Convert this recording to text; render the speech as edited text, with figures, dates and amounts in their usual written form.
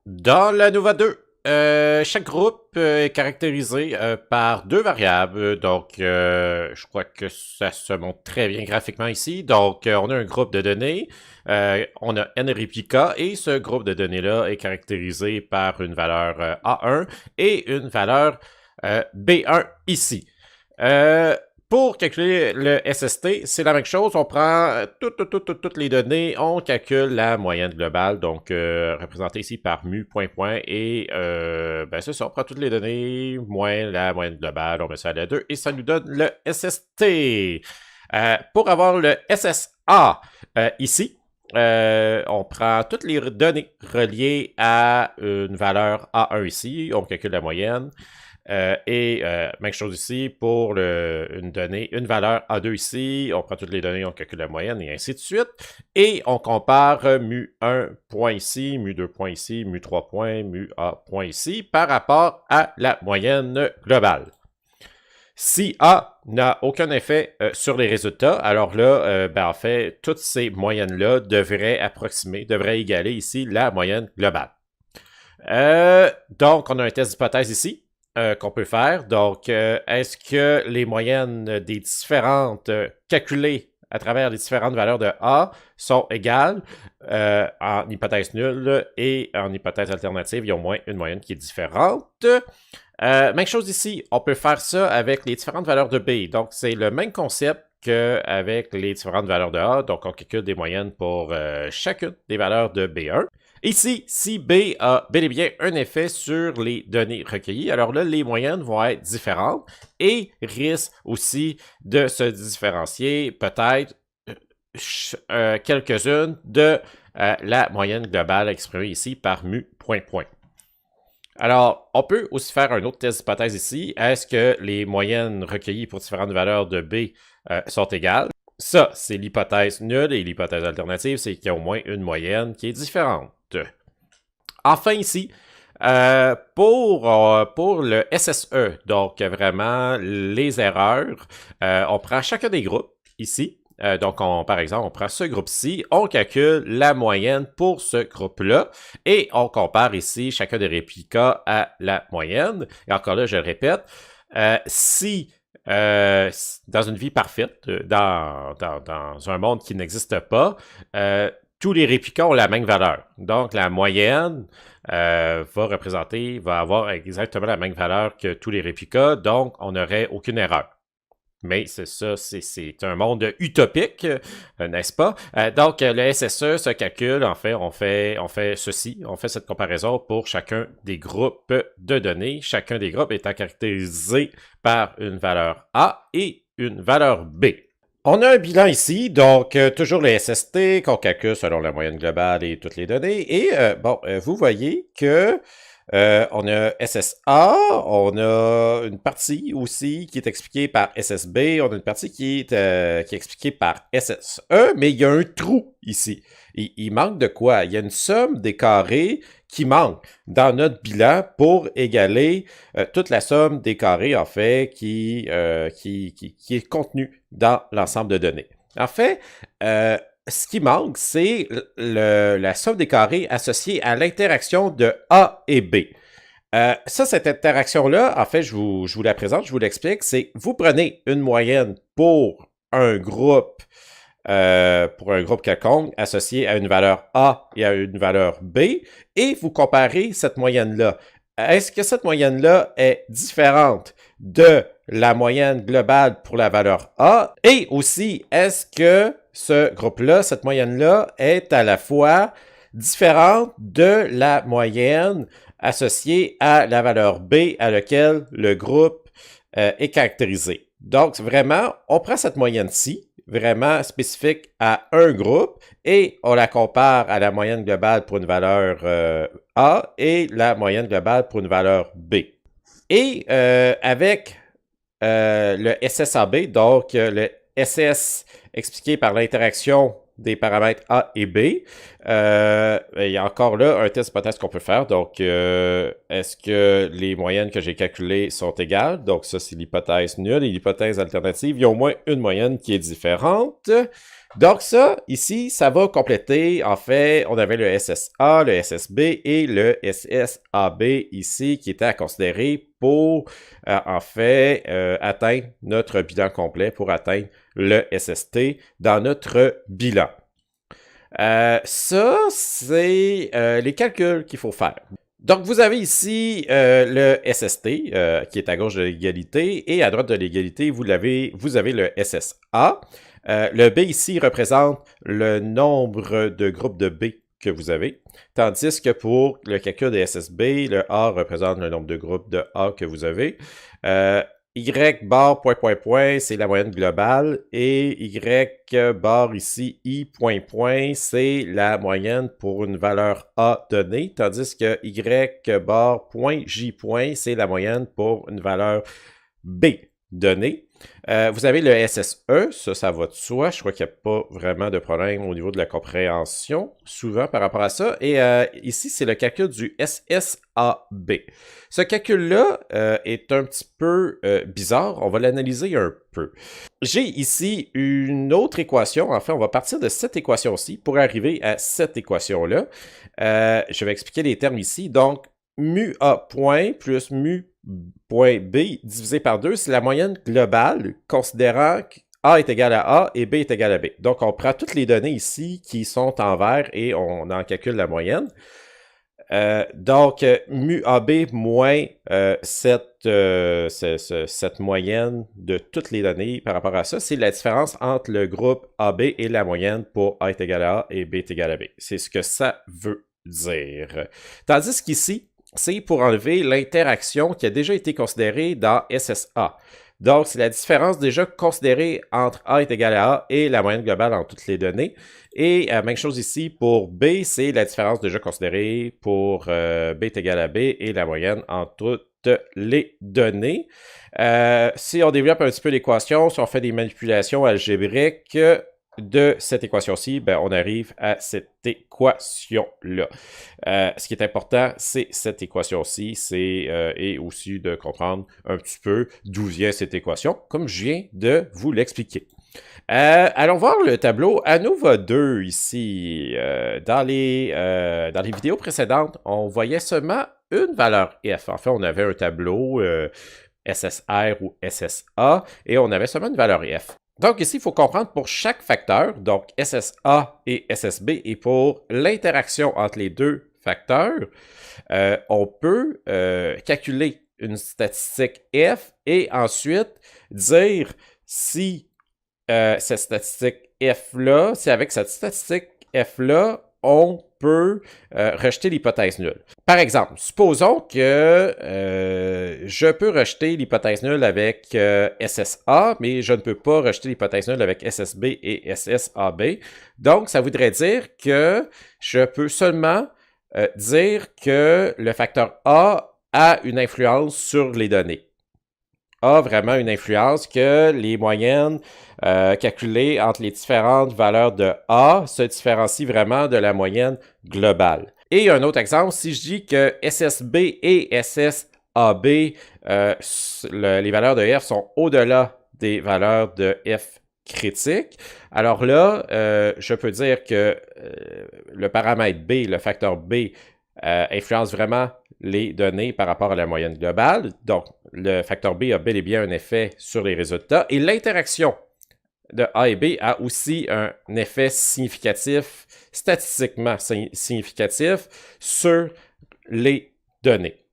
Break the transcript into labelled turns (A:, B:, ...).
A: Dans la Nova 2, chaque groupe est caractérisé par deux variables. Donc, je crois que ça se montre très bien graphiquement ici. Donc, on a un groupe de données, on a n réplica, et ce groupe de données-là est caractérisé par une valeur A1 et une valeur B1 ici. Pour calculer le SST, c'est la même chose. On prend toutes les données, on calcule la moyenne globale, donc représentée ici par mu, point, point, et ben c'est ça, on prend toutes les données, moins la moyenne globale, on met ça à la 2, et ça nous donne le SST. Pour avoir le SSA ici, on prend toutes les données reliées à une valeur A1 ici, on calcule la moyenne. Même chose ici pour une donnée, une valeur A2 ici, on prend toutes les données, on calcule la moyenne et ainsi de suite. Et on compare mu1 point ici, mu2 point ici, mu3 point, mu-A point ici par rapport à la moyenne globale. Si A n'a aucun effet sur les résultats, alors là, en fait, toutes ces moyennes-là devraient égaler ici la moyenne globale. Donc, on a un test d'hypothèse ici qu'on peut faire. Donc, est-ce que les moyennes des différentes calculées à travers les différentes valeurs de A sont égales en hypothèse nulle et en hypothèse alternative, il y a au moins une moyenne qui est différente. Même chose ici, on peut faire ça avec les différentes valeurs de B. Donc, c'est le même concept qu'avec les différentes valeurs de A. Donc, on calcule des moyennes pour chacune des valeurs de B1. Ici, si B a bel et bien un effet sur les données recueillies, alors là, les moyennes vont être différentes et risquent aussi de se différencier peut-être quelques-unes de la moyenne globale exprimée ici par mu, point, point. Alors, on peut aussi faire un autre test d'hypothèse ici. Est-ce que les moyennes recueillies pour différentes valeurs de B sont égales? Ça, c'est l'hypothèse nulle, et l'hypothèse alternative, c'est qu'il y a au moins une moyenne qui est différente. Enfin ici, pour le SSE, donc vraiment les erreurs, on prend chacun des groupes ici. Donc, par exemple, on prend ce groupe-ci, on calcule la moyenne pour ce groupe-là, et on compare ici chacun des réplicas à la moyenne. Et encore là, je le répète, si dans une vie parfaite, dans un monde qui n'existe pas, tous les réplicas ont la même valeur. Donc, la moyenne va avoir exactement la même valeur que tous les réplicas, donc on n'aurait aucune erreur. Mais c'est ça, c'est un monde utopique, n'est-ce pas? Donc, le SSE se calcule, en fait, on fait ceci, on fait cette comparaison pour chacun des groupes de données, chacun des groupes étant caractérisé par une valeur A et une valeur B. On a un bilan ici, donc toujours le SST qu'on calcule selon la moyenne globale et toutes les données. Et vous voyez que on a SSA, on a une partie aussi qui est expliquée par SSB, on a une partie qui est expliquée par SSE, mais il y a un trou ici. Il manque de quoi? Il y a une somme des carrés qui manque dans notre bilan pour égaler toute la somme des carrés, en fait, qui est contenue dans l'ensemble de données. En fait, ce qui manque, c'est la somme des carrés associée à l'interaction de A et B. Cette interaction-là, en fait, je vous la présente, je vous l'explique, c'est vous prenez une moyenne pour un groupe quelconque associé à une valeur A et à une valeur B, et vous comparez cette moyenne-là. Est-ce que cette moyenne-là est différente de la moyenne globale pour la valeur A? Et aussi, est-ce que ce groupe-là, cette moyenne-là, est à la fois différente de la moyenne associée à la valeur B à laquelle le groupe est caractérisé? Donc, vraiment, on prend cette moyenne-ci, vraiment spécifique à un groupe, et on la compare à la moyenne globale pour une valeur A et la moyenne globale pour une valeur B. Et avec le SSAB, donc le SS expliqué par l'interaction des paramètres A et B, il y a encore là un test d'hypothèse qu'on peut faire. Donc, est-ce que les moyennes que j'ai calculées sont égales? Donc, ça, c'est l'hypothèse nulle. Et l'hypothèse alternative, il y a au moins une moyenne qui est différente. Donc ça, ici, ça va compléter, en fait, on avait le SSA, le SSB et le SSAB ici qui étaient à considérer pour, en fait, atteindre notre bilan complet, pour atteindre le SST dans notre bilan. Ça, c'est les calculs qu'il faut faire. Donc, vous avez ici le SST qui est à gauche de l'égalité et à droite de l'égalité, vous avez le SSA. Le B ici représente le nombre de groupes de B que vous avez, tandis que pour le calcul des SSB, le A représente le nombre de groupes de A que vous avez. Y bar point point point, c'est la moyenne globale, et Y bar ici, I point point, c'est la moyenne pour une valeur A donnée, tandis que Y bar point J point, c'est la moyenne pour une valeur B donnée. Vous avez le SSE, ça va de soi. Je crois qu'il n'y a pas vraiment de problème au niveau de la compréhension, souvent par rapport à ça. Et ici, c'est le calcul du SSAB. Ce calcul-là est un petit peu bizarre. On va l'analyser un peu. J'ai ici une autre équation. En fait, on va partir de cette équation-ci pour arriver à cette équation-là. Je vais expliquer les termes ici. Donc, mu A point plus mu point B divisé par 2, c'est la moyenne globale, considérant que A est égal à A et B est égal à B. Donc, on prend toutes les données ici qui sont en vert et on en calcule la moyenne. Donc, mu AB moins cette moyenne de toutes les données par rapport à ça, c'est la différence entre le groupe AB et la moyenne pour A est égal à A et B est égal à B. C'est ce que ça veut dire. Tandis qu'ici, c'est pour enlever l'interaction qui a déjà été considérée dans SSA. Donc, c'est la différence déjà considérée entre A est égal à A et la moyenne globale en toutes les données. Et même chose ici pour B, c'est la différence déjà considérée pour B est égal à B et la moyenne en toutes les données. Si on développe un petit peu l'équation, si on fait des manipulations algébriques de cette équation-ci, ben, on arrive à cette équation-là. Ce qui est important, c'est cette équation-ci, et aussi de comprendre un petit peu d'où vient cette équation, comme je viens de vous l'expliquer. Allons voir le tableau ANOVA 2 ici. Dans les vidéos précédentes, on voyait seulement une valeur F. En fait, on avait un tableau SSR ou SSA et on avait seulement une valeur F. Donc ici, il faut comprendre pour chaque facteur, donc SSA et SSB, et pour l'interaction entre les deux facteurs, on peut calculer une statistique F et ensuite dire si cette statistique F-là, si avec cette statistique F-là, on peut rejeter l'hypothèse nulle. Par exemple, supposons que je peux rejeter l'hypothèse nulle avec SSA, mais je ne peux pas rejeter l'hypothèse nulle avec SSB et SSAB. Donc, ça voudrait dire que je peux seulement dire que le facteur A a une influence sur les données. A vraiment une influence, que les moyennes calculées entre les différentes valeurs de A se différencient vraiment de la moyenne globale. Et un autre exemple, si je dis que SSB et SSAB, les valeurs de F sont au-delà des valeurs de F critique, alors là, je peux dire que le paramètre B, le facteur B, influence vraiment les données par rapport à la moyenne globale. Donc, le facteur B a bel et bien un effet sur les résultats. Et l'interaction de A et B a aussi un effet significatif, statistiquement significatif, sur les données.